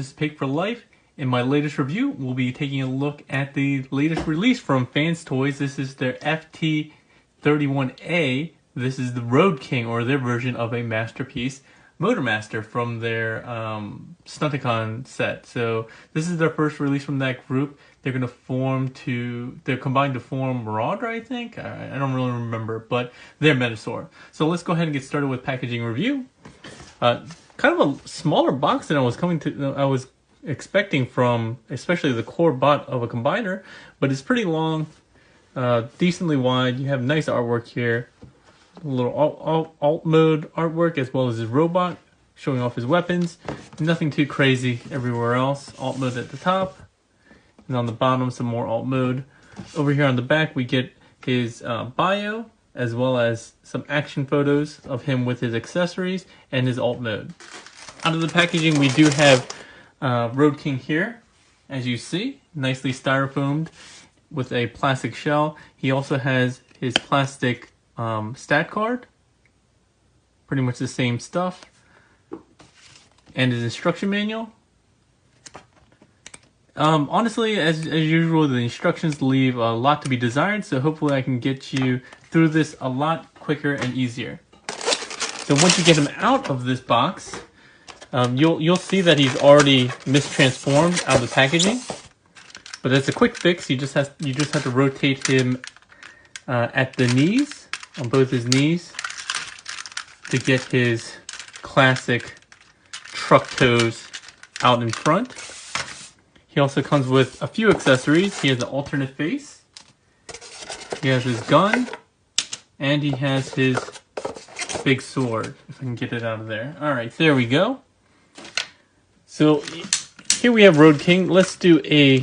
this is Pig for Life. In my latest review, we'll be taking a look at the latest release from fanstoys. This is their ft-31a. This is the Road King, or their version of a Masterpiece Motormaster from their Stunticon set. So this is their first release from that group. They're going to they're combined to form Marauder, I think. I don't really remember, but they're Metasaur. So let's go ahead and get started with packaging review. Kind of a smaller box than I was expecting from, especially the core bot of a combiner, but it's pretty long, decently wide. You have nice artwork here, a little alt mode artwork, as well as his robot showing off his weapons. Nothing too crazy everywhere else. Alt mode at the top, and on the bottom some more alt mode. Over here on the back we get his bio, as well as some action photos of him with his accessories and his alt mode. Out of the packaging we do have Road King here, as you see, nicely styrofoamed with a plastic shell. He also has his plastic stat card, pretty much the same stuff, and his instruction manual. Honestly, as usual, the instructions leave a lot to be desired, so hopefully I can get you through this a lot quicker and easier. So once you get him out of this box, you'll see that he's already mistransformed out of the packaging. But it's a quick fix. You just have to rotate him at the knees, on both his knees, to get his classic truck toes out in front. He also comes with a few accessories. He has an alternate face, he has his gun, and he has his big sword, if I can get it out of there. Alright, there we go. So here we have Road King. Let's do a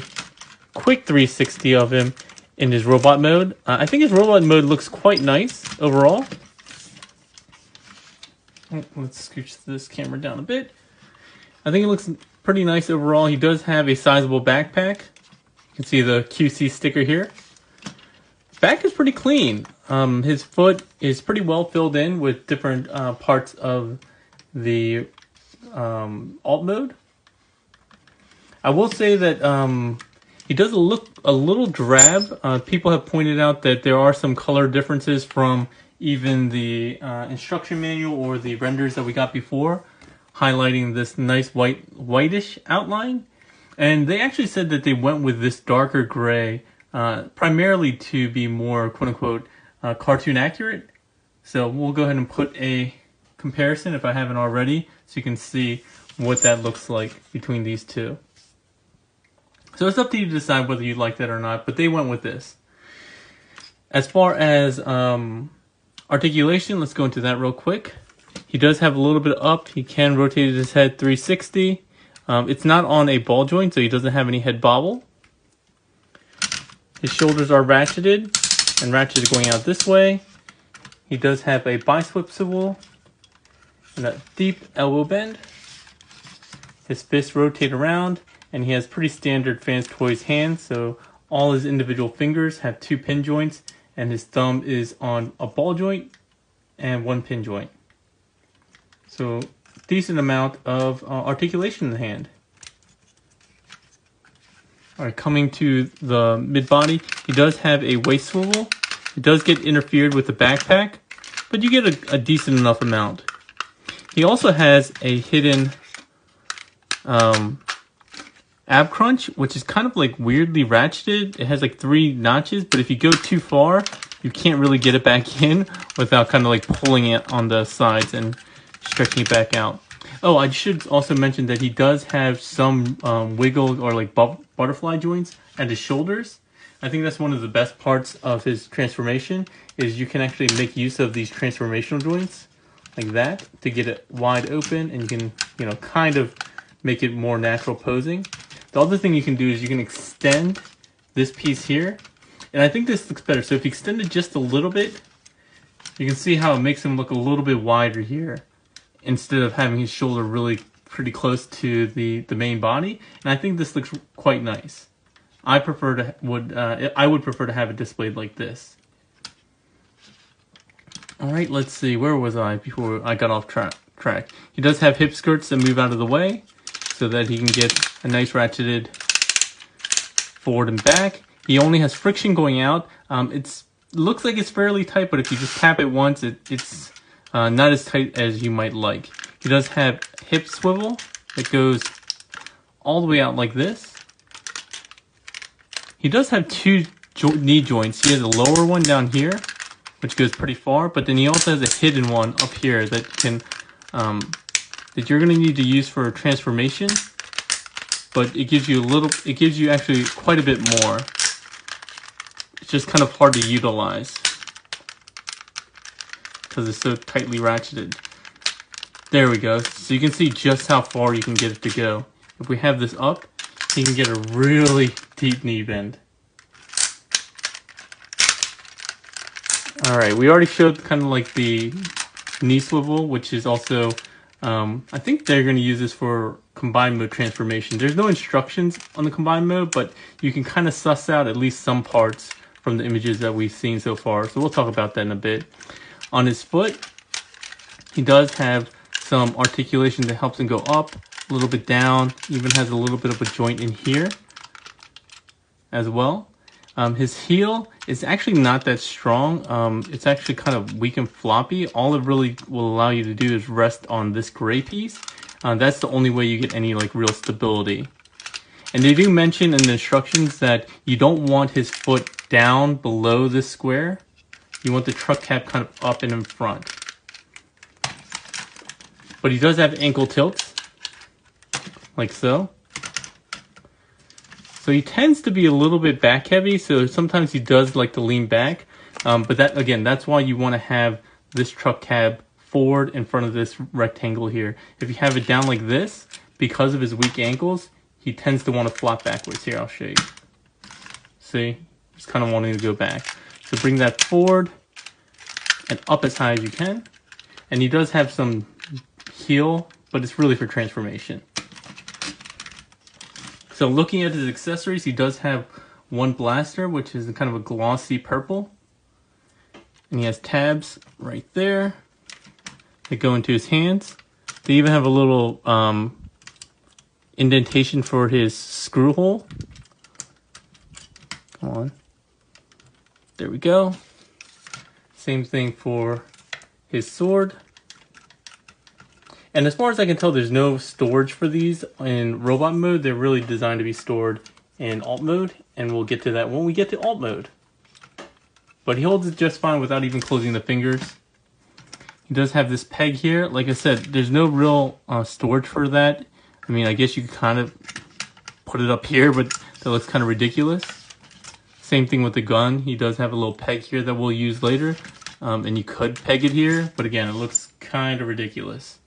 quick 360 of him in his robot mode. I think his robot mode looks quite nice overall. Let's scooch this camera down a bit. I think it looks pretty nice overall. He does have a sizable backpack. You can see the QC sticker here. Back is pretty clean. His foot is pretty well filled in with different parts of the alt mode. I will say that he does look a little drab. People have pointed out that there are some color differences from even the instruction manual or the renders that we got before, highlighting this nice whitish outline. And they actually said that they went with this darker gray primarily to be more quote-unquote cartoon accurate. So we'll go ahead and put a comparison, if I haven't already, so you can see what that looks like between these two. So it's up to you to decide whether you like that or not, but they went with this. As far as articulation, let's go into that real quick. He does have a little bit up. He can rotate his head 360. It's not on a ball joint, so he doesn't have any head bobble. His shoulders are ratcheted, and ratcheted going out this way. He does have a bicep swivel and a deep elbow bend. His fists rotate around, and he has pretty standard fanstoys hands, so all his individual fingers have 2 pin joints, and his thumb is on a ball joint and 1 pin joint. So decent amount of articulation in the hand. Alright, coming to the mid-body, he does have a waist swivel. It does get interfered with the backpack, but you get a decent enough amount. He also has a hidden ab crunch, which is kind of like weirdly ratcheted. It has like 3 notches, but if you go too far, you can't really get it back in without kind of like pulling it on the sides and stretching it back out. Oh, I should also mention that he does have some wiggle or like butterfly joints at his shoulders. I think that's one of the best parts of his transformation, is you can actually make use of these transformational joints like that to get it wide open, and you can, you know, kind of make it more natural posing. The other thing you can do is you can extend this piece here, and I think this looks better. So if you extend it just a little bit, you can see how it makes him look a little bit wider here, instead of having his shoulder really pretty close to the main body. And I think this looks quite nice. I would prefer to have it displayed like this. All right, let's see, where was I before I got off track? He does have hip skirts that move out of the way, so that he can get a nice ratcheted forward and back. He only has friction going out. It looks like it's fairly tight, but if you just tap it once, it's not as tight as you might like. He does have hip swivel that goes all the way out like this. He does have two knee joints. He has a lower one down here, which goes pretty far, but then he also has a hidden one up here that can that you're going to need to use for transformation. But it gives you actually quite a bit more. It's just kind of hard to utilize because it's so tightly ratcheted. There we go. So you can see just how far you can get it to go. If we have this up, you can get a really deep knee bend. Alright, we already showed kind of like the knee swivel, which is also, I think they're going to use this for combined mode transformation. There's no instructions on the combined mode, but you can kind of suss out at least some parts from the images that we've seen so far. So we'll talk about that in a bit. On his foot, he does have some articulation that helps him go up, a little bit down, even has a little bit of a joint in here as well. His heel is actually not that strong. It's actually kind of weak and floppy. All it really will allow you to do is rest on this gray piece. That's the only way you get any like real stability. And they do mention in the instructions that you don't want his foot down below this square. You want the truck cab kind of up and in front. But he does have ankle tilts, like so. So he tends to be a little bit back heavy, so sometimes he does like to lean back. But that, again, that's why you want to have this truck cab forward in front of this rectangle here. If you have it down like this, because of his weak ankles, he tends to want to flop backwards. Here, I'll show you. See? Just kind of wanting to go back. So bring that forward and up as high as you can. And he does have some heel, but it's really for transformation. So looking at his accessories, he does have one blaster, which is kind of a glossy purple. And he has tabs right there that go into his hands. They even have a little indentation for his screw hole. Come on. There we go. Same thing for his sword. And as far as I can tell, there's no storage for these in robot mode. They're really designed to be stored in alt mode, and we'll get to that when we get to alt mode. But he holds it just fine without even closing the fingers. He does have this peg here. Like I said, there's no real storage for that. I mean, I guess you could kind of put it up here, but that looks kind of ridiculous. Same thing with the gun. He does have a little peg here that we'll use later. And you could peg it here, but again, it looks kind of ridiculous.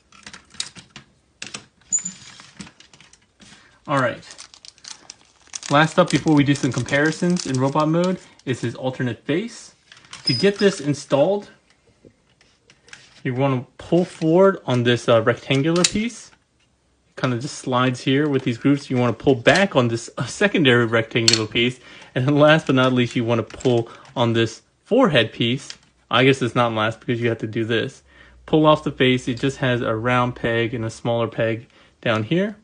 Alright, last up before we do some comparisons in robot mode is his alternate face. To get this installed, you want to pull forward on this rectangular piece. It kind of just slides here with these grooves. You want to pull back on this secondary rectangular piece. And then last but not least, you want to pull on this forehead piece. I guess it's not last because you have to do this. Pull off the face. It just has a round peg and a smaller peg down here.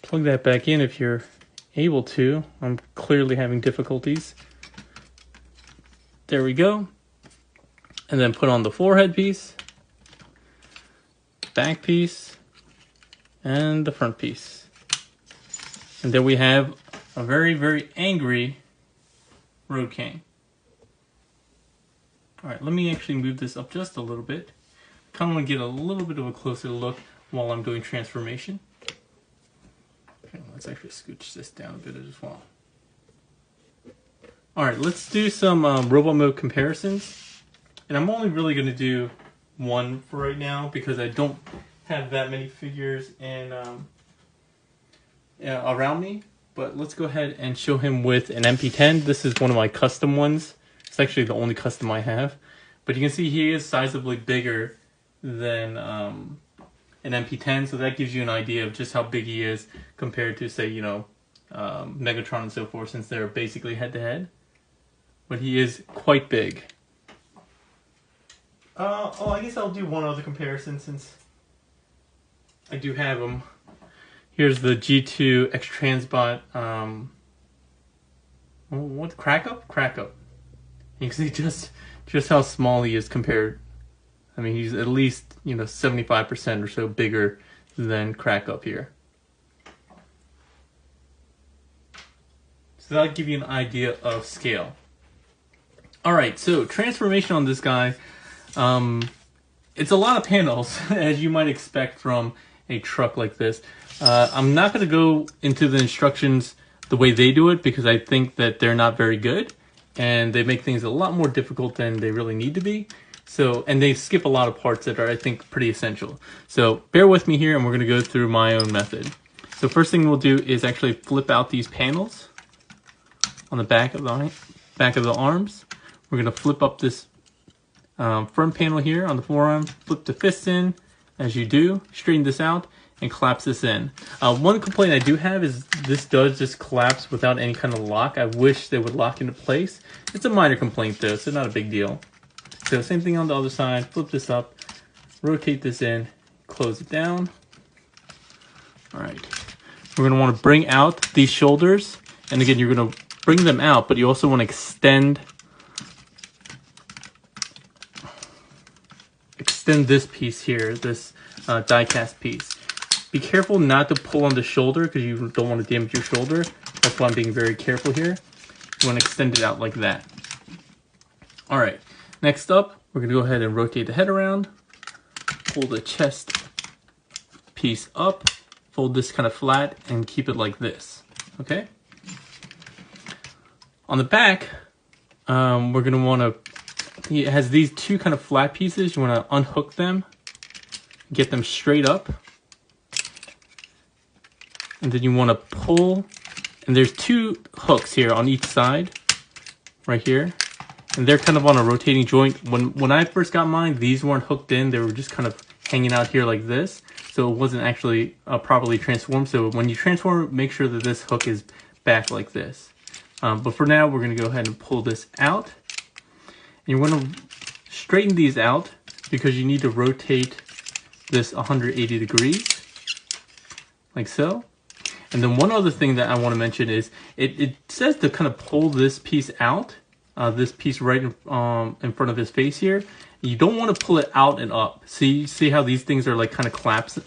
Plug that back in if you're able to. I'm clearly having difficulties. There we go. And then put on the forehead piece, back piece, and the front piece. And then we have a very, very angry Road King. Alright, let me actually move this up just a little bit. Kind of want to get a little bit of a closer look while I'm doing transformation. Okay, let's actually scooch this down a bit as well. Alright, let's do some robot mode comparisons. And I'm only really going to do one for right now because I don't have that many figures in, around me. But let's go ahead and show him with an MP10. This is one of my custom ones. It's actually the only custom I have. But you can see he is sizably bigger than an MP10, so that gives you an idea of just how big he is compared to, say, Megatron and so forth, since they're basically head-to-head. But he is quite big. Oh, I guess I'll do one other comparison since I do have them. Here's the G2 X Transbot. What crack up? You can see just how small he is compared. I mean, he's at least 75% or so bigger than crack up here. So that'll give you an idea of scale. All right, so transformation on this guy. It's a lot of panels, as you might expect from a truck like this. I'm not going to go into the instructions the way they do it because I think that they're not very good and they make things a lot more difficult than they really need to be. So, and they skip a lot of parts that are, I think, pretty essential. So bear with me here and we're going to go through my own method. So first thing we'll do is actually flip out these panels on the back of the arms. We're going to flip up this front panel here on the forearm, flip the fists in as you do, straighten this out, and collapse this in. One complaint I do have is this does just collapse without any kind of lock. I wish they would lock into place. It's a minor complaint though, so not a big deal. So same thing on the other side, flip this up, rotate this in, close it down. All right, we're gonna wanna bring out these shoulders, and again, you're gonna bring them out, but you also wanna extend this piece here, this die-cast piece. Be careful not to pull on the shoulder because you don't want to damage your shoulder. That's why I'm being very careful here. You want to extend it out like that. All right, next up, we're going to go ahead and rotate the head around, pull the chest piece up, fold this kind of flat, and keep it like this, okay? On the back, we're going to want to, it has these two kind of flat pieces. You want to unhook them, get them straight up, and then you want to pull, and there's two hooks here on each side, right here, and they're kind of on a rotating joint. When I first got mine, these weren't hooked in, they were just kind of hanging out here like this, so it wasn't actually properly transformed. So when you transform, make sure that this hook is back like this. But for now, we're going to go ahead and pull this out, and you're going to straighten these out because you need to rotate this 180 degrees, like so. And then one other thing that I want to mention is it says to kind of pull this piece out, this piece right in front of his face here. You don't want to pull it out and up. See how these things are like kind of collapse,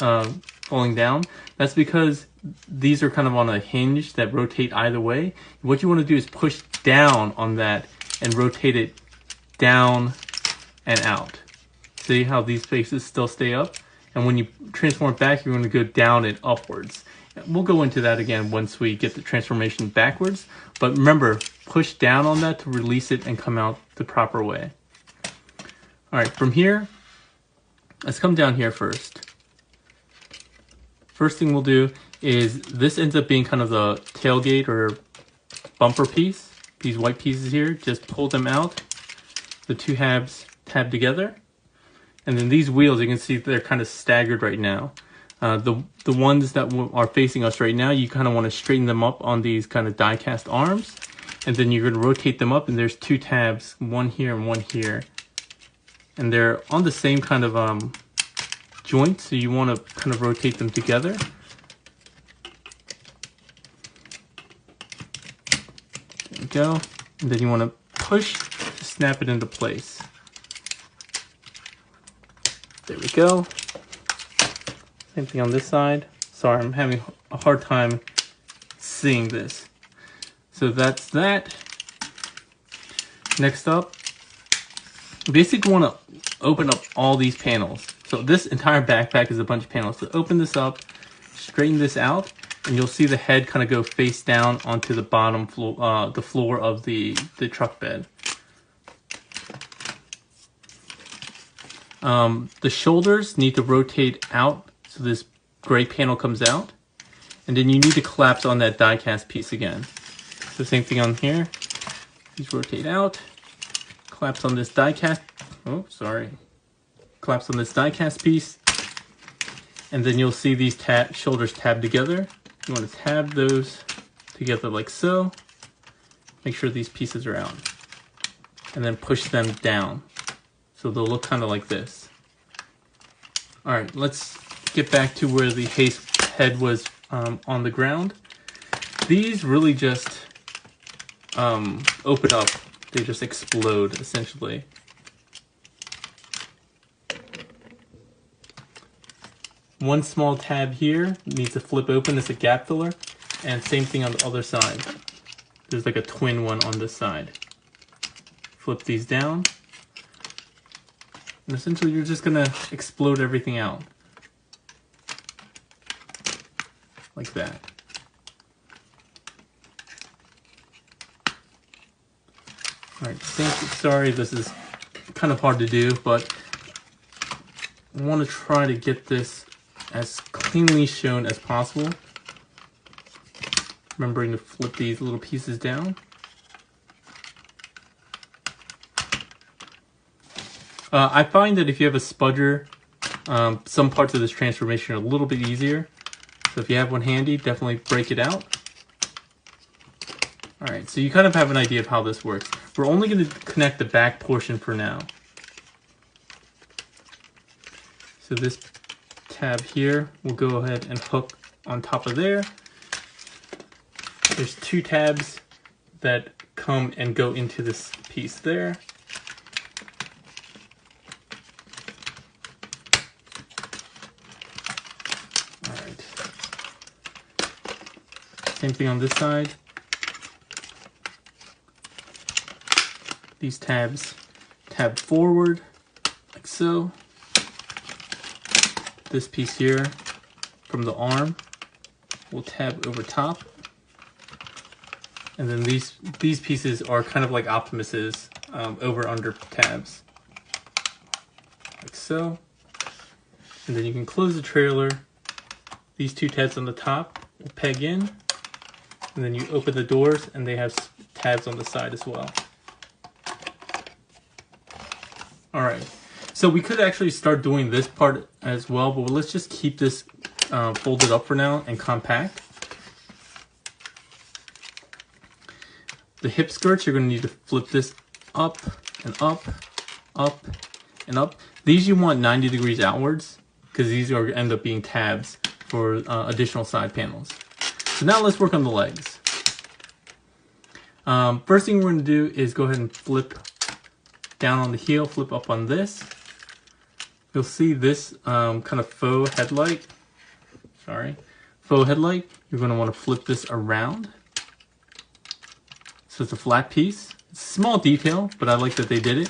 falling down? That's because these are kind of on a hinge that rotate either way. What you want to do is push down on that and rotate it down and out. See how these faces still stay up? And when you transform it back, you're going to go down and upwards. We'll go into that again once we get the transformation backwards. But remember, push down on that to release it and come out the proper way. All right, from here, let's come down here first. First thing we'll do is this ends up being kind of the tailgate or bumper piece. These white pieces here, just pull them out. The two halves tab together. And then these wheels, you can see they're kind of staggered right now. The ones that are facing us right now, you kind of want to straighten them up on these kind of die cast arms. And then you're going to rotate them up, and there's two tabs, one here and one here. And they're on the same kind of joint, so you want to kind of rotate them together. There we go. And then you want to push to snap it into place. There we go. Same thing on this side. Sorry, I'm having a hard time seeing this. So that's that. Next up, you basically want to open up all these panels. So this entire backpack is a bunch of panels. So open this up, straighten this out, and you'll see the head kind of go face down onto the bottom floor, the floor of the truck bed. The shoulders need to rotate out so this gray panel comes out, and then you need to collapse on that die cast piece again. So same thing on here. These rotate out, collapse on this die cast. Oh, sorry. Collapse on this die cast piece, and then you'll see these shoulders tab together. You want to tab those together like so. Make sure these pieces are out, and then push them down. So they'll look kind of like this. All right, let's get back to where the head was on the ground. These really just open up. They just explode, essentially. One small tab here needs to flip open as a gap filler, and same thing on the other side. There's like a twin one on this side. Flip these down, and essentially you're just gonna explode everything out. Like that. Alright, sorry this is kind of hard to do, but I want to try to get this as cleanly shown as possible. Remembering to flip these little pieces down. I find that if you have a spudger, some parts of this transformation are a little bit easier. So if you have one handy, definitely break it out. Alright, so you kind of have an idea of how this works. We're only going to connect the back portion for now. So this tab here will go ahead and hook on top of there. There's two tabs that come and go into this piece there. Alright. Same thing on this side. These tabs tab forward, like so. This piece here from the arm will tab over top. And then these pieces are kind of like Optimus's over under tabs. Like so. And then you can close the trailer. These two tabs on the top will peg in. And then you open the doors and they have tabs on the side as well. Alright, so we could actually start doing this part as well, but let's just keep this folded up for now and compact. The hip skirts, you're going to need to flip this up and up, up and up. These you want 90 degrees outwards because these are going to end up being tabs for additional side panels. So now let's work on the legs. First thing we're going to do is go ahead and flip down on the heel, flip up on this. You'll see this kind of faux headlight. Faux headlight. You're going to want to flip this around. So it's a flat piece. It's a small detail, but I like that they did it.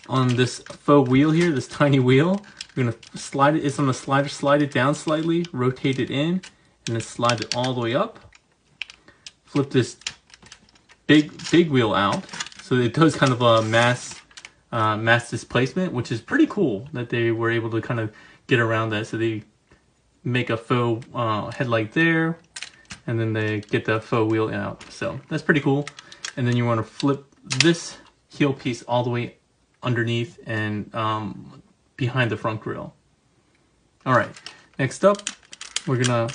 On this faux wheel here, this tiny wheel, you're going to slide it. It's on the slider. Slide it down slightly, rotate it in, and then slide it all the way up. Flip this big wheel out. So it does kind of a mass displacement, which is pretty cool that they were able to kind of get around that. So they make a faux headlight there, and then they get the faux wheel out. So that's pretty cool. And then you want to flip this heel piece all the way underneath and behind the front grille. All right, next up, we're gonna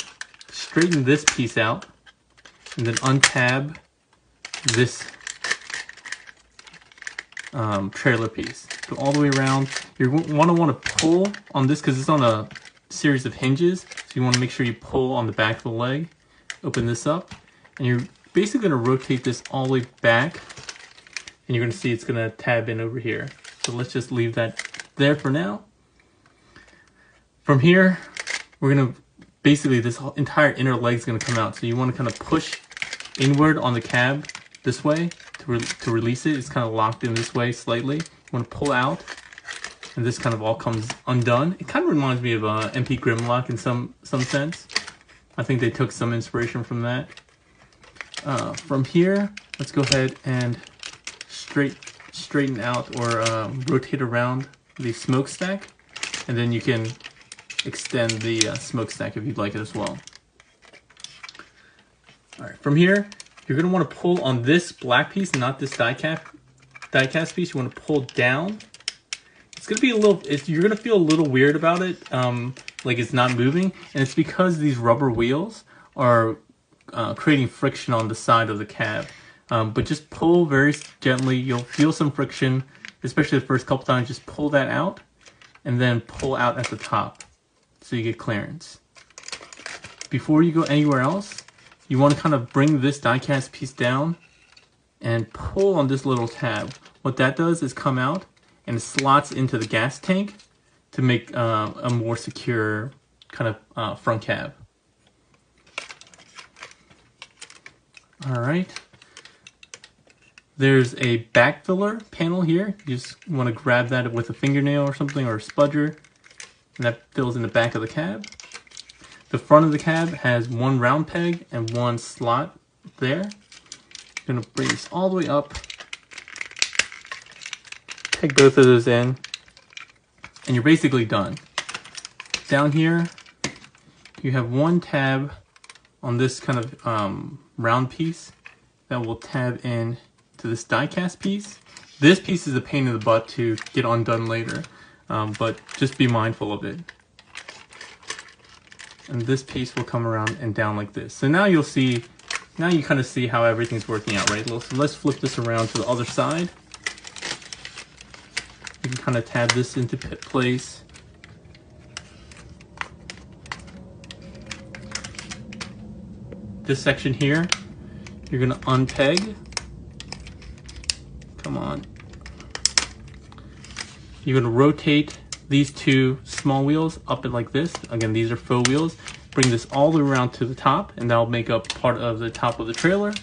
straighten this piece out and then untab this trailer piece. Go all the way around. You want to pull on this because it's on a series of hinges. So you want to make sure you pull on the back of the leg. Open this up, and you're basically going to rotate this all the way back, and you're going to see it's going to tab in over here. So let's just leave that there for now. From here, we're going to basically this whole entire inner leg is going to come out. So you want to kind of push inward on the cab this way to release it. It's kind of locked in this way slightly. You want to pull out, and this kind of all comes undone. It kind of reminds me of MP Grimlock in some sense. I think they took some inspiration from that. From here, let's go ahead and straighten out or rotate around the smokestack, and then you can extend the smokestack if you'd like it as well. All right, from here, you're going to want to pull on this black piece, not this die-cast piece. You want to pull down. It's going to be a little, you're going to feel a little weird about it, like it's not moving. And it's because these rubber wheels are creating friction on the side of the cab. But just pull very gently. You'll feel some friction. especially the first couple times, just pull that out and then pull out at the top so you get clearance. Before you go anywhere else, you want to kind of bring this die-cast piece down and pull on this little tab. What that does is come out and it slots into the gas tank to make a more secure kind of front cab. Alright. There's a back filler panel here. You just want to grab that with a fingernail or something, or a spudger, and that fills in the back of the cab. The front of the cab has one round peg and one slot there. I'm going to bring this all the way up, peg both of those in, and you're basically done. Down here, you have one tab on this kind of round piece that will tab in to this die-cast piece. This piece is a pain in the butt to get undone later, but just be mindful of it. And this piece will come around and down like this. So now you'll see, now you kind of see how everything's working out, right? So let's flip this around to the other side. You can kind of tab this into place. This section here, you're gonna unpeg. Come on. You're gonna rotate these two small wheels up and like this. Again, these are faux wheels. Bring this all the way around to the top, and that'll make up part of the top of the trailer.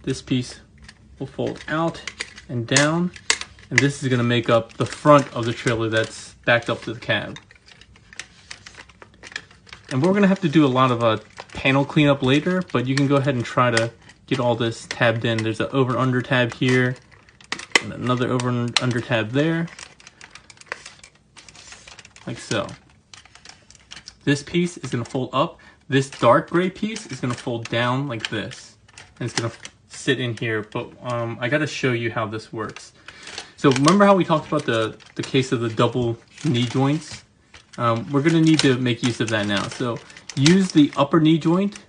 This piece will fold out and down, and this is gonna make up the front of the trailer that's backed up to the cab. And we're gonna have to do a lot of panel cleanup later, but you can go ahead and try to get all this tabbed in. There's an over under tab here, and another over under tab there. Like so. This piece is going to fold up. This dark gray piece is going to fold down like this. And it's going to sit in here, but I got to show you how this works. So remember how we talked about the case of the double knee joints? We're going to need to make use of that now. So use the upper knee joint,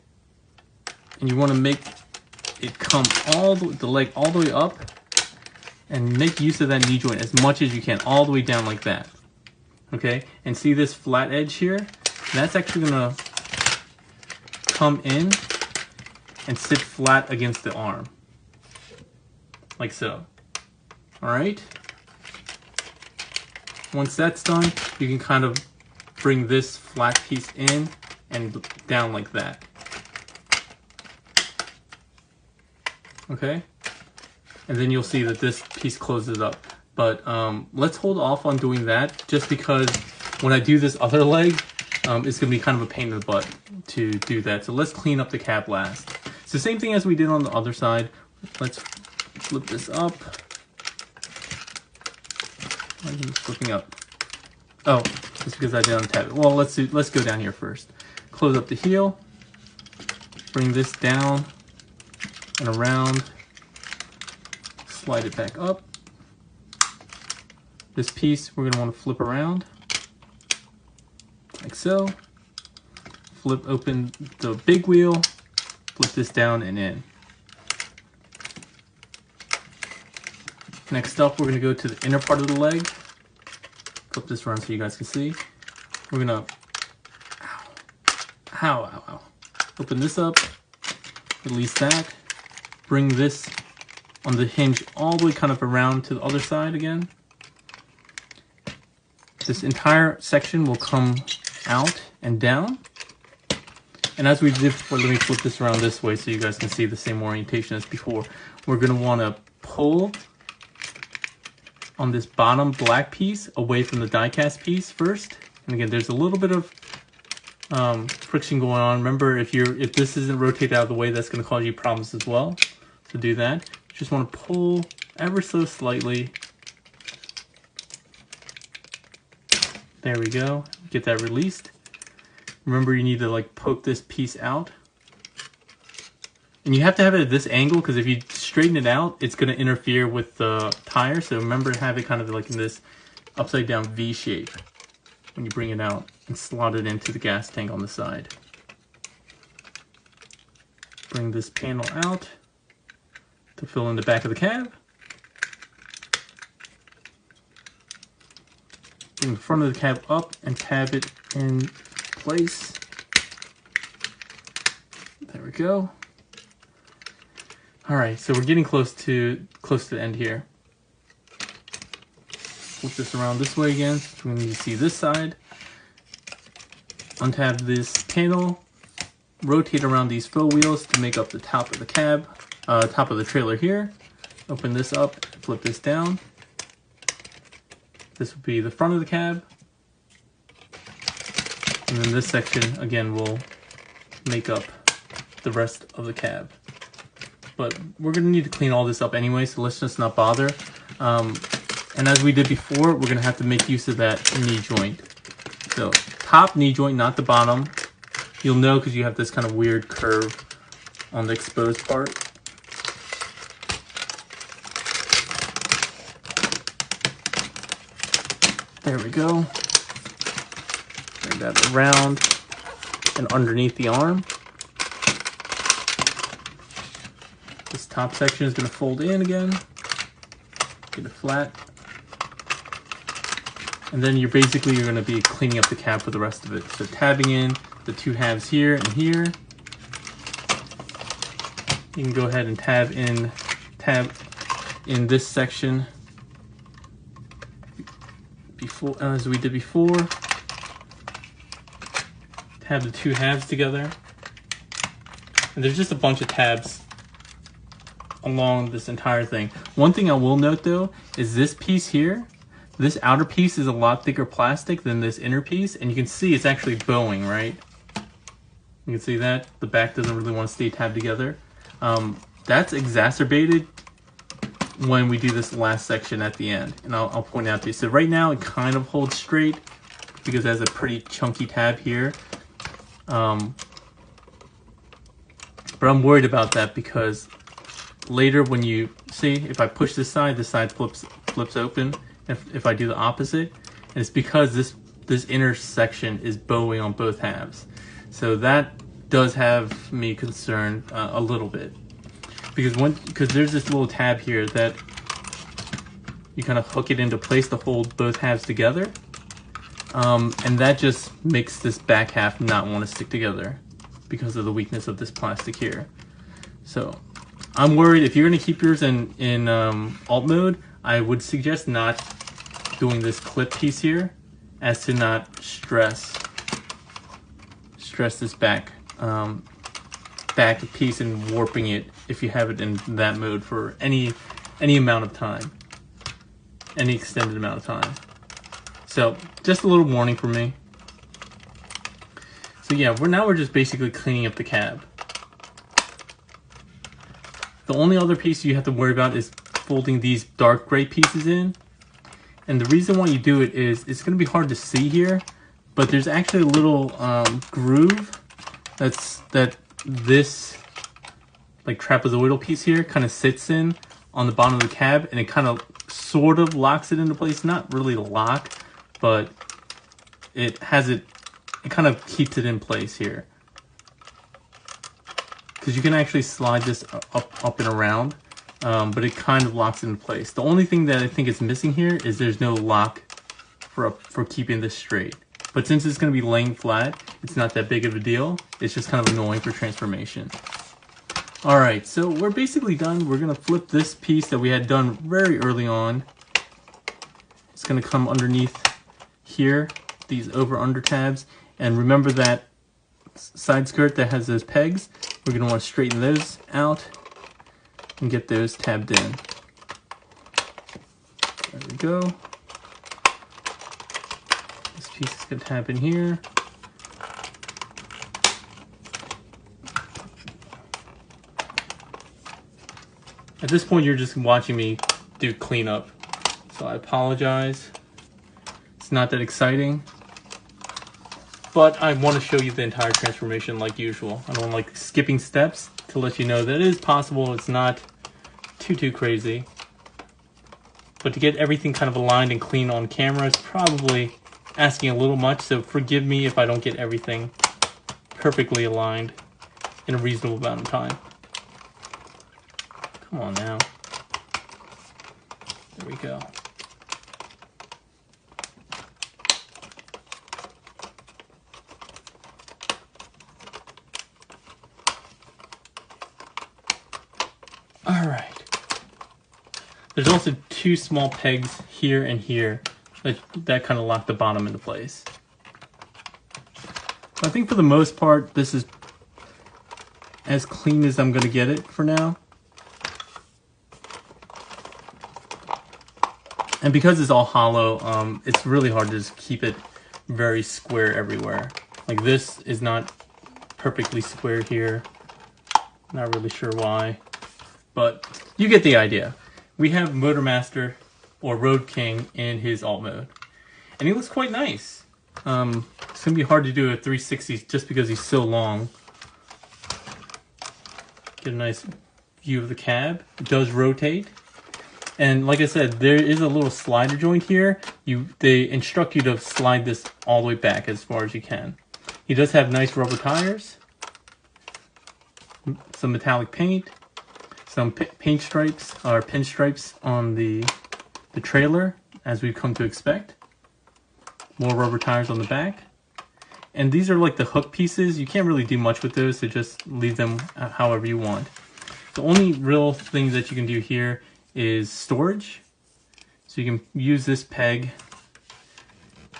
and you want to make it come the leg all the way up, and make use of that knee joint as much as you can, all the way down like that. Okay, and see this flat edge here? That's actually gonna come in and sit flat against the arm, like so. All right. Once that's done, you can kind of bring this flat piece in and down like that. Okay, and then you'll see that this piece closes up. But let's hold off on doing that, just because when I do this other leg, it's going to be kind of a pain in the butt to do that. So let's clean up the cab last. It's the same thing as we did on the other side. Let's flip this up. Why is it flipping up? Oh, it's because I didn't untab it. Well, let's go down here first. Close up the heel. Bring this down and around. Slide it back up. This piece we're going to want to flip around like so. Flip open the big wheel, flip this down and in. Next up, we're going to go to the inner part of the leg. Flip this around so you guys can see. We're going to open this up, release that, bring this on the hinge all the way kind of around to the other side again. This entire section will come out and down. And as we did before, let me flip this around this way so you guys can see the same orientation as before. We're going to want to pull on this bottom black piece away from the die-cast piece first. And again, there's a little bit of friction going on. Remember, if this isn't rotated out of the way, that's going to cause you problems as well. To do that, you just want to pull ever so slightly. There we go. Get that released. Remember, you need to like poke this piece out. And you have to have it at this angle, because if you straighten it out, it's going to interfere with the tire. So remember to have it kind of like in this upside down V shape when you bring it out, and slot it into the gas tank on the side. Bring this panel out to fill in the back of the cab. bring the front of the cab up and tab it in place. There we go. All right, so we're getting close to the end here. Flip this around this way again, so we need to see this side. Untab this panel, rotate around these faux wheels to make up the top of the cab, top of the trailer here. Open this up, flip this down. This would be the front of the cab. And then this section, again, will make up the rest of the cab. But we're going to need to clean all this up anyway, so let's just not bother. And as we did before, we're going to have to make use of that knee joint. So top knee joint, not the bottom. You'll know because you have this kind of weird curve on the exposed part. There we go. Bring that around and underneath the arm. This top section is going to fold in again. Get it flat. And then you're going to be cleaning up the cab for the rest of it. So tabbing in the two halves here and here. You can go ahead and tab in this section before, as we did before. Tab the two halves together. And there's just a bunch of tabs along this entire thing. One thing I will note though is this piece here. This outer piece is a lot thicker plastic than this inner piece, and you can see it's actually bowing, right? You can see that the back doesn't really want to stay tabbed together. That's exacerbated when we do this last section at the end, and I'll point out to you. So right now it kind of holds straight because it has a pretty chunky tab here. But I'm worried about that because later when you see, if I push this side flips open. If I do the opposite, and it's because this inner section is bowing on both halves. So that does have me concerned a little bit, because there's this little tab here that you kind of hook it into place to hold both halves together, and that just makes this back half not want to stick together because of the weakness of this plastic here. So I'm worried if you're going to keep yours in alt mode, I would suggest not doing this clip piece here, as to not stress this back piece and warping it if you have it in that mode for any amount of time, any extended amount of time. So just a little warning for me. So yeah, we're just basically cleaning up the cab. The only other piece you have to worry about is folding these dark gray pieces in. And the reason why you do it is it's going to be hard to see here, but there's actually a little groove that this like trapezoidal piece here kind of sits in on the bottom of the cab, and it kind of sort of locks it into place. Not really lock, but it kind of keeps it in place here. Because you can actually slide this up and around, but it kind of locks it in place. The only thing that I think is missing here is there's no lock for keeping this straight. But since it's going to be laying flat, it's not that big of a deal. It's just kind of annoying for transformation. Alright, so we're basically done. We're going to flip this piece that we had done very early on. It's going to come underneath here, these over-under tabs. And remember that side skirt that has those pegs? We're going to want to straighten those out and get those tabbed in. There we go. This piece is going to tab in here. At this point, you're just watching me do cleanup, so I apologize. It's not that exciting, but I want to show you the entire transformation like usual. I don't like skipping steps to let you know that it is possible. It's not too crazy, but to get everything kind of aligned and clean on camera is probably asking a little much, so forgive me if I don't get everything perfectly aligned in a reasonable amount of time. Come on now. There we go. There's also two small pegs here and here that kind of lock the bottom into place. I think for the most part, this is as clean as I'm going to get it for now. And because it's all hollow, it's really hard to just keep it very square everywhere. Like this is not perfectly square here. Not really sure why, but you get the idea. We have Motormaster or Road King in his alt mode, and he looks quite nice. It's gonna be hard to do a 360 just because he's so long. Get a nice view of the cab. It does rotate, and like I said, there is a little slider joint here. They instruct you to slide this all the way back as far as you can. He does have nice rubber tires, some metallic paint, some paint stripes or pinstripes on the trailer, as we've come to expect. More rubber tires on the back. And these are like the hook pieces. You can't really do much with those, so just leave them however you want. The only real thing that you can do here is storage. So you can use this peg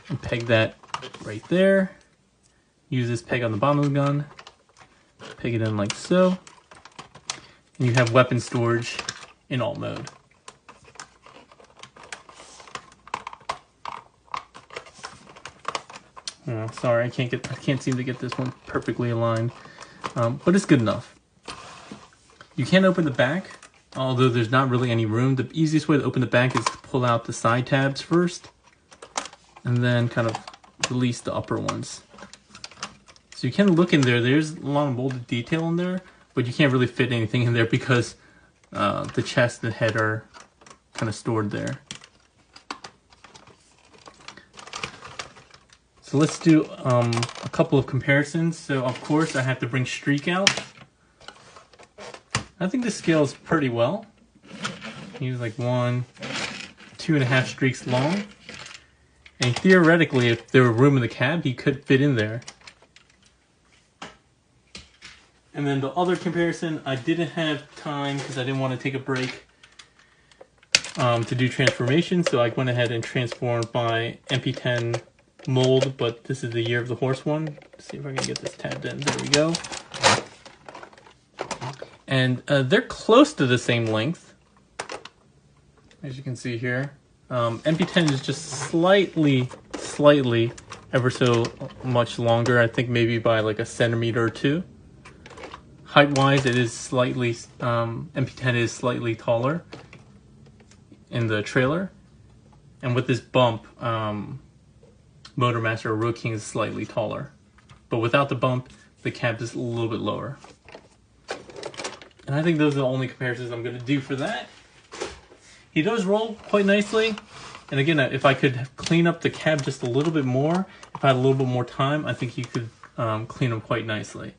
and peg that right there. Use this peg on the bottom of the gun. Peg it in like so. And you have weapon storage in alt mode. Oh, sorry, I can't seem to get this one perfectly aligned, but it's good enough. You can open the back, although there's not really any room. The easiest way to open the back is to pull out the side tabs first, and then kind of release the upper ones. So you can look in there. There's a lot of molded detail in there, but you can't really fit anything in there because the chest and head are kind of stored there. So let's do a couple of comparisons. So of course I have to bring streak out. I think this scales pretty well. He's like 1, 2.5 streaks long. And theoretically, if there were room in the cab, he could fit in there. And then the other comparison, I didn't have time because I didn't want to take a break to do transformation. So I went ahead and transformed my MP10 mold, but this is the Year of the Horse one. Let's see if I can get this tabbed in. There we go. And they're close to the same length, as you can see here. MP10 is just slightly, ever so much longer. I think maybe by like a centimeter or two. Height-wise, it is slightly, MP10 is slightly taller in the trailer. And with this bump, Motormaster or Road King is slightly taller. But without the bump, the cab is a little bit lower. And I think those are the only comparisons I'm going to do for that. He does roll quite nicely. And again, if I could clean up the cab just a little bit more, if I had a little bit more time, I think you could clean them quite nicely.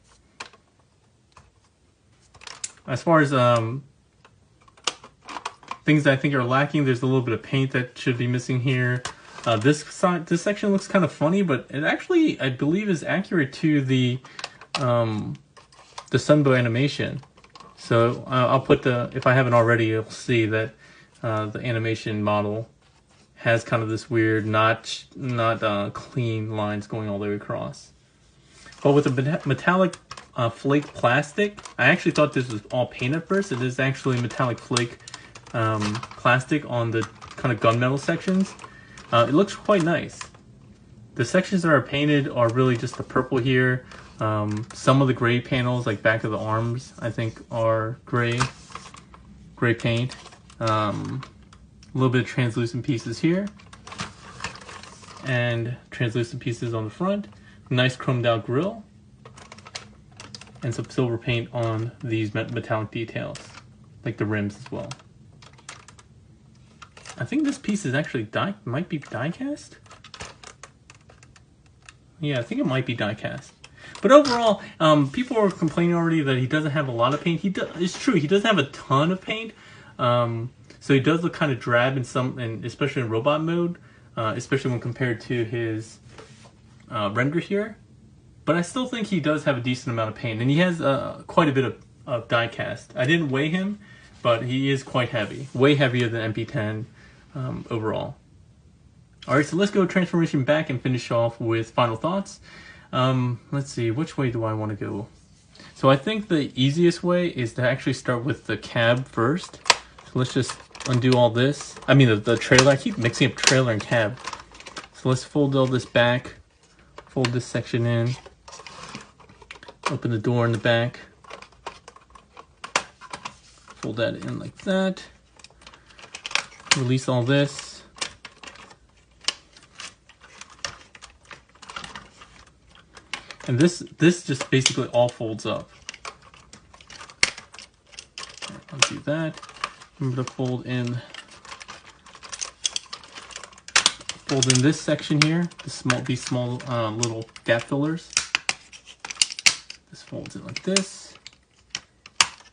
As far as things that I think are lacking, there's a little bit of paint that should be missing here. This section looks kind of funny, but it actually, I believe, is accurate to the Sunbow animation. So I'll put if I haven't already, you'll see that the animation model has kind of this weird, not clean lines going all the way across. But with the metallic flake plastic, I actually thought this was all paint at first. It is actually metallic flake plastic on the kind of gunmetal sections. It looks quite nice. The sections that are painted are really just the purple here. Some of the gray panels, like back of the arms, I think are gray paint. A little bit of translucent pieces here. And translucent pieces on the front. Nice chromed out grille. And some silver paint on these metallic details, like the rims as well. I think this piece is actually might be die cast. Yeah, I think it might be die cast. But overall, people are complaining already that he doesn't have a lot of paint. It's true, he doesn't have a ton of paint. So he does look kind of drab and especially in robot mode, especially when compared to his render here. But I still think he does have a decent amount of paint, and he has quite a bit of die cast. I didn't weigh him, but he is quite heavy, way heavier than MP10 overall. Alright, so let's go transformation back and finish off with final thoughts. Let's see, which way do I want to go? So I think the easiest way is to actually start with the cab first. So let's just undo all this. I mean the trailer. I keep mixing up trailer and cab. So let's fold all this back. Fold this section in. Open the door in the back. Fold that in like that. Release all this. And this just basically all folds up. Undo that. Remember to fold in this section here. These small little gap fillers. This folds in like this.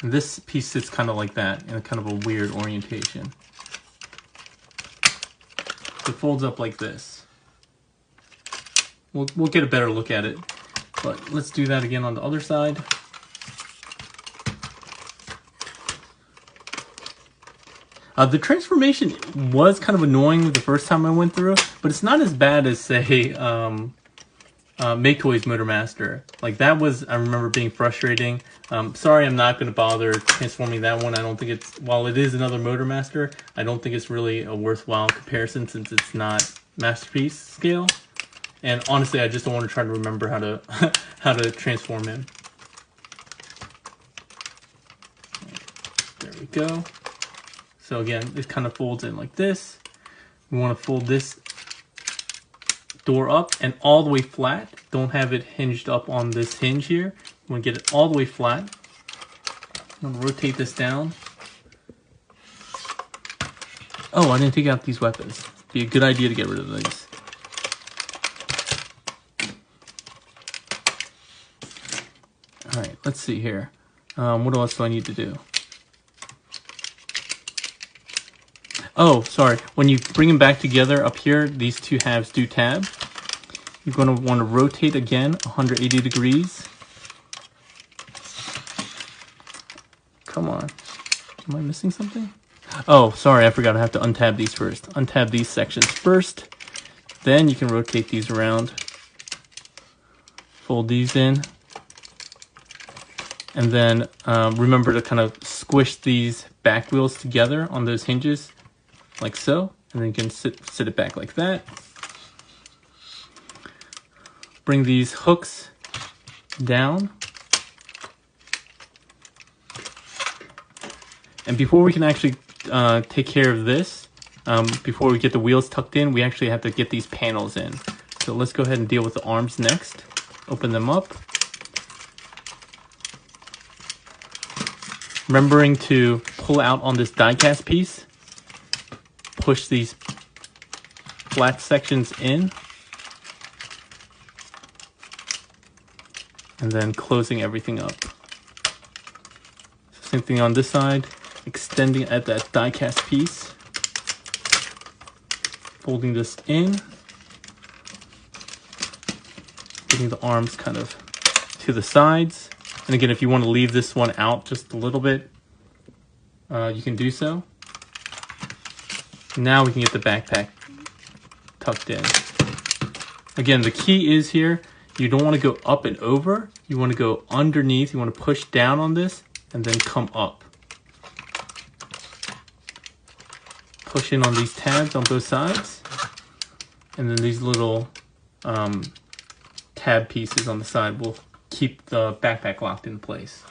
And this piece sits kind of like that in a kind of a weird orientation. So it folds up like this. We'll get a better look at it. But let's do that again on the other side. The transformation was kind of annoying the first time I went through, but it's not as bad as, say, Make Toys Motormaster. Like, that was, I remember, being frustrating. Sorry, I'm not going to bother transforming that one. I don't think it's, while it is another Motormaster, I don't think it's really a worthwhile comparison since it's not Masterpiece scale. And honestly, I just don't want to try to remember how to how to transform him. There we go. So again, it kind of folds in like this. We want to fold this door up and all the way flat. Don't have it hinged up on this hinge here. We want to get it all the way flat. I'm going to rotate this down. Oh, I didn't take out these weapons. Be a good idea to get rid of these. Alright, let's see here. What else do I need to do? Oh, sorry. When you bring them back together up here, these two halves do tab. You're going to want to rotate again 180 degrees. Come on. Am I missing something? Oh, sorry. I forgot. I have to untab these first. Untab these sections first. Then you can rotate these around. Fold these in. And then remember to kind of squish these back wheels together on those hinges, like so. And then you can sit it back like that. Bring these hooks down. And before we can actually take care of this, before we get the wheels tucked in, we actually have to get these panels in. So let's go ahead and deal with the arms next. Open them up. Remembering to pull out on this die-cast piece, push these flat sections in, and then closing everything up. Same thing on this side, extending at that die-cast piece, folding this in, getting the arms kind of to the sides. And again, if you want to leave this one out just a little bit, you can do so. Now we can get the backpack tucked in. Again, the key is here, you don't want to go up and over. You want to go underneath. You want to push down on this and then come up. Push in on these tabs on both sides. And then these little tab pieces on the side will keep the backpack locked in place.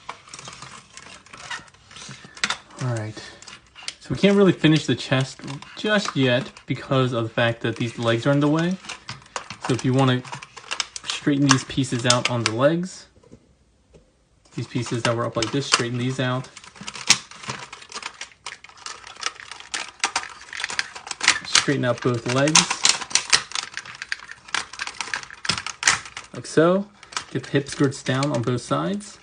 Alright, so we can't really finish the chest just yet because of the fact that these legs are in the way. So if you want to straighten these pieces out on the legs, these pieces that were up like this, straighten these out. Straighten out both legs, like so. Get the hip skirts down on both sides.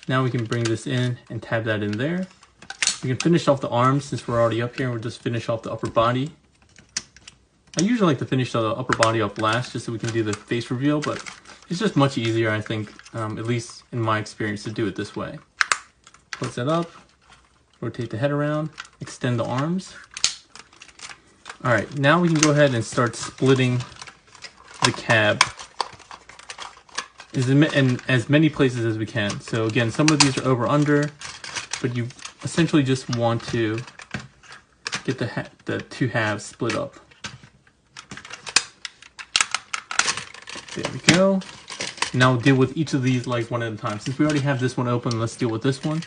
Now we can bring this in and tab that in there. We can finish off the arms since we're already up here, and we'll just finish off the upper body. I usually like to finish the upper body up last just so we can do the face reveal, but it's just much easier, I think, at least in my experience, to do it this way. Close that up. Rotate the head around, extend the arms. All right, now we can go ahead and start splitting the cab in as many places as we can. So again, some of these are over under, but you essentially just want to get the two halves split up. There we go. Now we'll deal with each of these like one at a time. Since we already have this one open, let's deal with this one.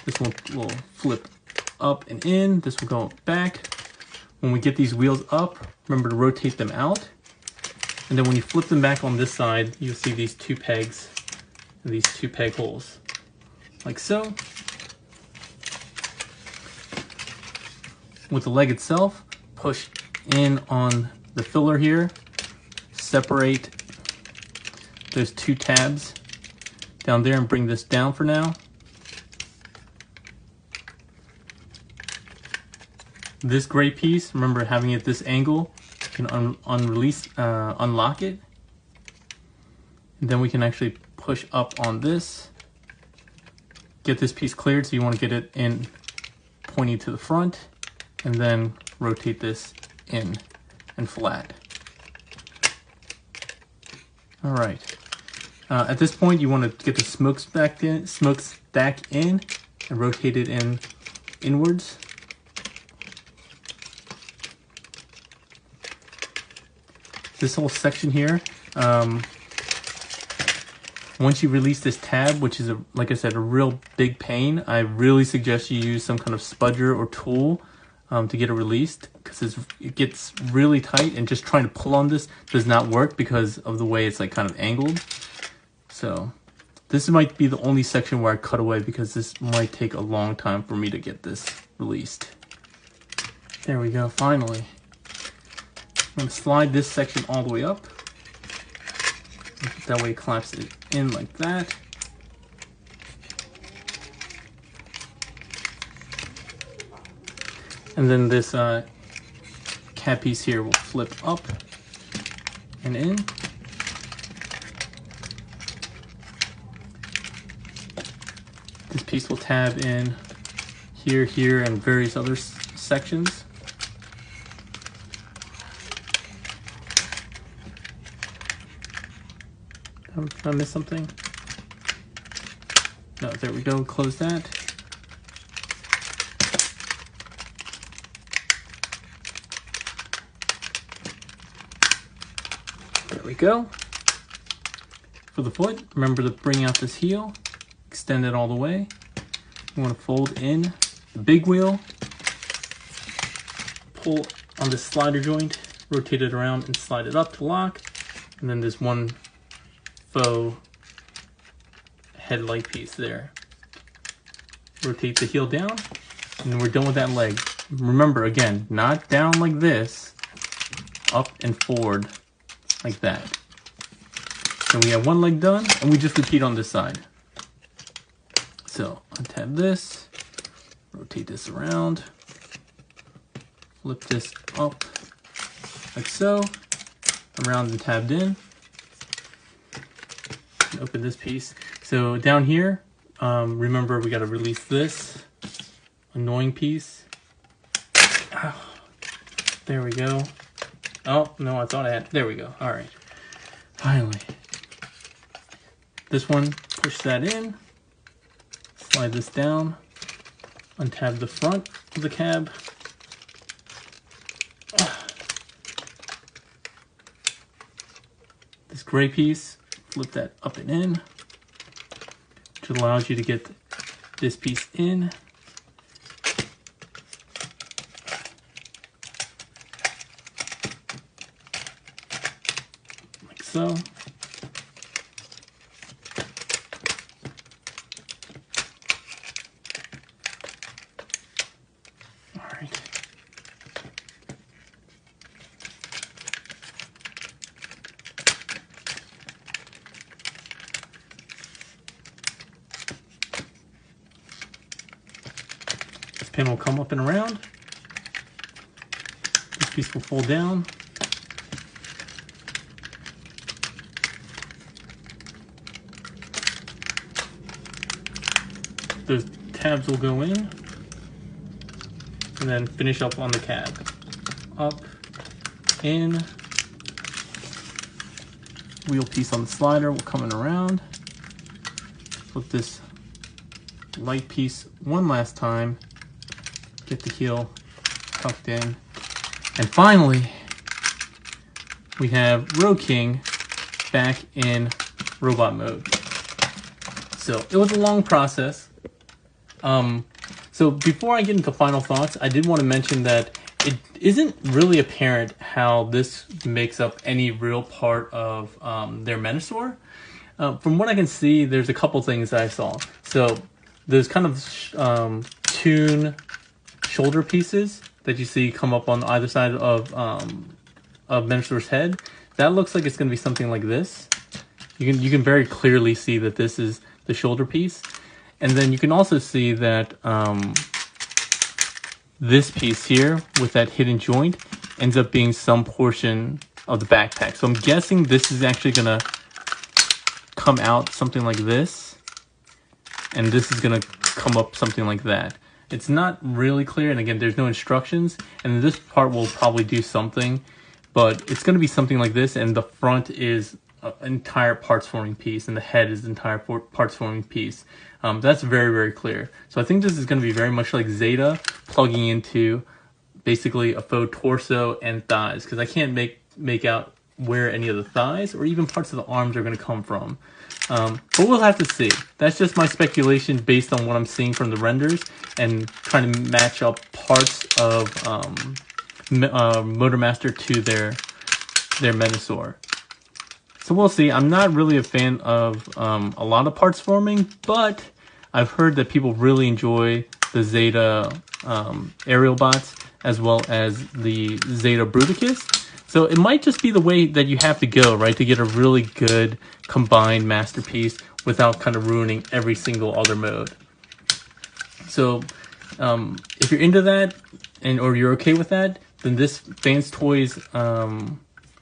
This one will flip up and in. This will go back. When we get these wheels up, remember to rotate them out. And then when you flip them back on this side, you'll see these two pegs and these two peg holes, like so. With the leg itself, push in on the filler here, separate those two tabs down there and bring this down for now. This gray piece, remember having it this angle, you can unlock it. And then we can actually push up on this, get this piece cleared, so you want to get it in pointing to the front, and then rotate this in and flat. All right. At this point, you want to get the smokestack in and rotate it inwards. This whole section here, once you release this tab, which is, like I said, a real big pain, I really suggest you use some kind of spudger or tool to get it released, because it gets really tight, and just trying to pull on this does not work because of the way it's like kind of angled. So this might be the only section where I cut away, because this might take a long time for me to get this released. There we go, finally. I'm going to slide this section all the way up. That way it clamps it in like that. And then this cap piece here will flip up and in. This piece will tab in here, here, and various other sections. Did I miss something? No, there we go, close that. There we go. For the foot, remember to bring out this heel, extend it all the way. You want to fold in the big wheel, pull on this slider joint, rotate it around and slide it up to lock, and then this one faux headlight piece there. Rotate the heel down, and then we're done with that leg. Remember, again, not down like this, up and forward like that. So we have one leg done, and we just repeat on this side. So untab this, rotate this around, flip this up like so, around and tabbed in. Open this piece. So down here, remember we got to release this annoying piece. Oh, there we go. Oh no, I thought I had. There we go. All right, finally. This one, push that in, slide this down, untab the front of the cab. This gray piece, flip that up and in, which allows you to get this piece in. Like so. All right. Pin will come up and around. This piece will fold down. Those tabs will go in, and then finish up on the cab. Up, in, wheel piece on the slider will come in around. Flip this light piece one last time, get the heel tucked in, and finally we have Road King back in robot mode. So it was a long process. So before I get into final thoughts, I did want to mention that it isn't really apparent how this makes up any real part of their Menasor. From what I can see, there's a couple things that I saw. So there's kind of tune shoulder pieces that you see come up on either side of Menasor's head. That looks like it's going to be something like this. You can very clearly see that this is the shoulder piece. And then you can also see that this piece here with that hidden joint ends up being some portion of the backpack. So I'm guessing this is actually going to come out something like this, and this is going to come up something like that. It's not really clear, and again, there's no instructions, and this part will probably do something, but it's going to be something like this, and the front is an entire parts forming piece, and the head is the entire parts forming piece. That's very, very clear. So I think this is going to be very much like Zeta plugging into basically a faux torso and thighs, because I can't make out where any of the thighs or even parts of the arms are going to come from. But we'll have to see. That's just my speculation based on what I'm seeing from the renders and trying to match up parts of Motormaster to their Menasor. So we'll see. I'm not really a fan of a lot of parts forming, but I've heard that people really enjoy the Zeta aerial bots as well as the Zeta Bruticus. So it might just be the way that you have to go, right, to get a really good combined masterpiece without kind of ruining every single other mode. So if you're into that or you're okay with that, then this fanstoys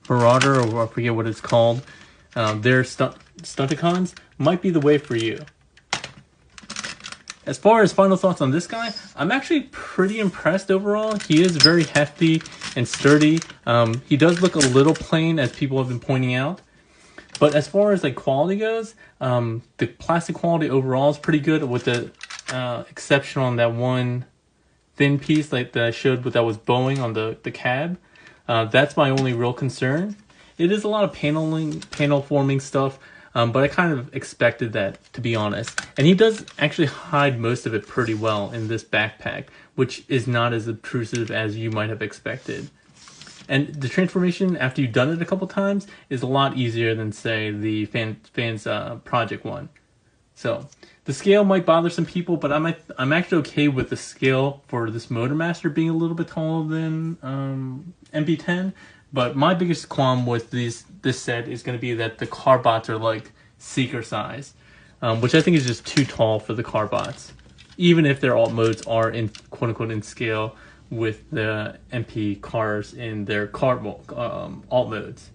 Marauder, or I forget what it's called, their Stunticons might be the way for you. As far as final thoughts on this guy, I'm actually pretty impressed overall. He is very hefty and sturdy. He does look a little plain, as people have been pointing out. But as far as like quality goes, the plastic quality overall is pretty good, with the exception on that one thin piece like that I showed, but that was bowing on the cab. That's my only real concern. It is a lot of panel forming stuff, but I kind of expected that, to be honest. And he does actually hide most of it pretty well in this backpack, which is not as obtrusive as you might have expected. And the transformation after you've done it a couple times is a lot easier than, say, the Fans Project one. So the scale might bother some people, but I'm actually okay with the scale for this Motormaster being a little bit taller than MP10. But my biggest qualm with this set is going to be that the Carbots are like Seeker size, which I think is just too tall for the Carbots, even if their alt modes are in quote unquote in scale with the MP cars in their alt modes.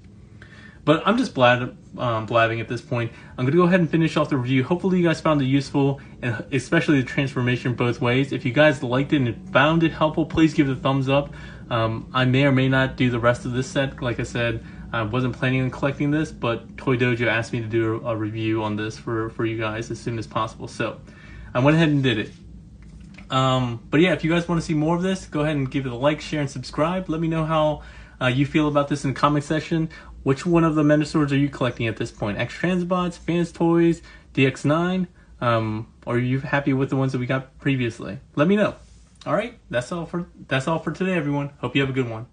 But I'm just blabbing at this point. I'm going to go ahead and finish off the review. Hopefully you guys found it useful, and especially the transformation both ways. If you guys liked it and found it helpful, please give it a thumbs up. I may or may not do the rest of this set. Like I said, I wasn't planning on collecting this, but Toy Dojo asked me to do a review on this for you guys as soon as possible. So I went ahead and did it. But yeah, if you guys want to see more of this, go ahead and give it a like, share, and subscribe. Let me know how you feel about this in the comment section. Which one of the Menasors are you collecting at this point? Extra Transbots, fanstoys, DX9? Or are you happy with the ones that we got previously? Let me know. All right, that's all for today, everyone. Hope you have a good one.